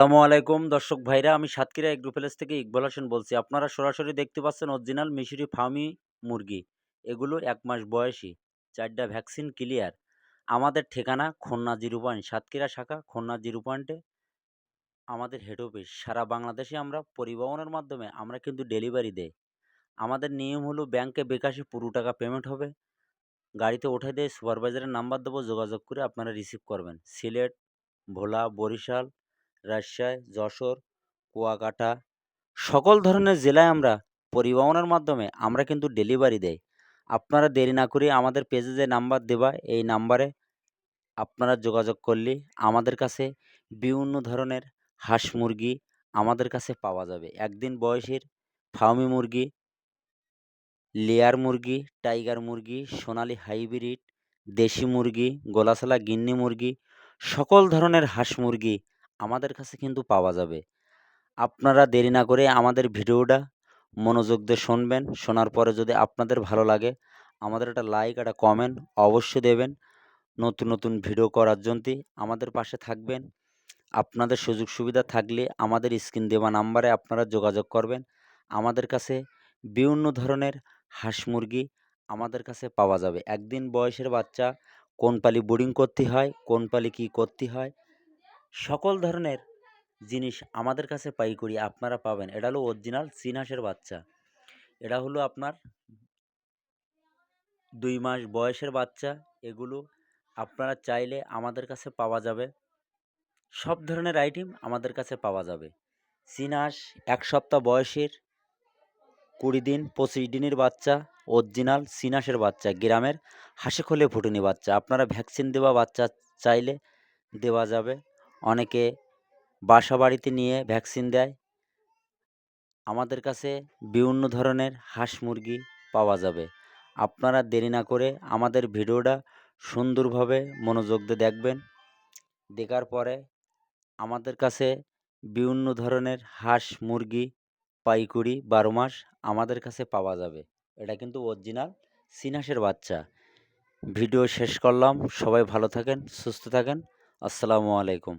আসসালামু আলাইকুম দর্শক ভাইরা, আমি সাতক্ষীরা এগ্রো প্যালেস থেকে ইকবাল হোসেন বলছি। আপনারা সরাসরি দেখতে পাচ্ছেন অরিজিনাল মিশরি ফার্মি মুরগি। এগুলো ১ মাস বয়সী, ৪ টা ভ্যাকসিন ক্লিয়ার। আমাদের ঠিকানা খুলনা ০ পয়েন্ট, সাতক্ষীরা শাখা খুলনা ০ পয়েন্টে আমাদের হেড অফিস। সারা বাংলাদেশে আমরা পরিবহনের মাধ্যমে আমরা কিন্তু ডেলিভারি দেই। আমাদের নিয়ম হলো ব্যাংকে বিকাশে পুরো টাকা পেমেন্ট হবে। গাড়িতে উঠাই দিয়ে সুপারভাইজারের নাম্বার দেবো, যোগাযোগ করে আপনারা রিসিভ করবেন। সিলেট, ভোলা, বরিশাল, রাজশাহী, যশোর, কুয়াকাটা সকল ধরনের জেলায় আমরা পরিবহনের মাধ্যমে আমরা কিন্তু ডেলিভারি দেই। আপনারা দেরি না করে আমাদের পেজে যে নাম্বার দেওয়া এই নাম্বারে আপনারা যোগাযোগ করলে আমাদের কাছে বিভিন্ন ধরনের হাঁস মুরগি আমাদের কাছে পাওয়া যাবে। একদিন বয়সের ফার্মি মুরগি, লেয়ার মুরগি, টাইগার মুরগি, সোনালী হাইব্রিড, দেশি মুরগি, গলাশালা গিন্নি মুরগি, সকল ধরনের হাঁস মুরগি আমাদের কাছে কিন্তু পাওয়া যাবে। আপনারা দেরি না করে আমাদের ভিডিওটা মনোযোগ দিয়ে শুনবেন। শোনার পরে যদি আপনাদের ভালো লাগে, আমাদের একটা লাইক, একটা কমেন্ট অবশ্যই দেবেন। নতুন, নতুন ভিডিও করার জন্যে আমাদের পাশে থাকবেন। আপনাদের সুযোগ সুবিধা থাকলে আমাদের স্ক্রিন দেওয়া নাম্বারে আপনারা যোগাযোগ করবেন। আমাদের কাছে বিভিন্ন ধরনের হাঁস মুরগি আমাদের কাছে পাওয়া যাবে। একদিন বয়সের বাচ্চা কোন পালি ব্রুডিং করতে হয়, কোন পালি কী করতে হয়, সকল ধরনের জিনিস আমাদের কাছে পাইকারি আপনারা পাবেন। এটা হলো অরিজিনাল চীন হাঁসের বাচ্চা। এটা হলো আপনার ২ মাস বয়সের বাচ্চা। এগুলো আপনারা চাইলে আমাদের কাছে পাওয়া যাবে। সব ধরনের আইটেম আমাদের কাছে পাওয়া যাবে। চীন হাঁস ১ সপ্তাহ বয়সের, ২০ দিন, ২৫ দিনের বাচ্চা, অরিজিনাল চীন হাঁসের বাচ্চা, গ্রামের হাসি খোলে ফুটুনি বাচ্চা। আপনারা ভ্যাকসিন দেওয়া বাচ্চা চাইলে দেওয়া যাবে। অনেকে বাসা বাড়িতে নিয়ে ভ্যাকসিন দেয়। আমাদের কাছে বিভিন্ন ধরনের হাঁস মুরগি পাওয়া যাবে। আপনারা দেরি না করে আমাদের ভিডিওটা সুন্দরভাবে মনোযোগ দিয়ে দেখবেন। দেখার পরে আমাদের কাছে বিভিন্ন ধরনের হাঁস মুরগি পাইকারি ১২ মাস আমাদের কাছে পাওয়া যাবে। এটা কিন্তু অরিজিনাল চীন হাঁসের বাচ্চা। ভিডিও শেষ করলাম। সবাই ভালো থাকেন, সুস্থ থাকেন। আসসালামু আলাইকুম।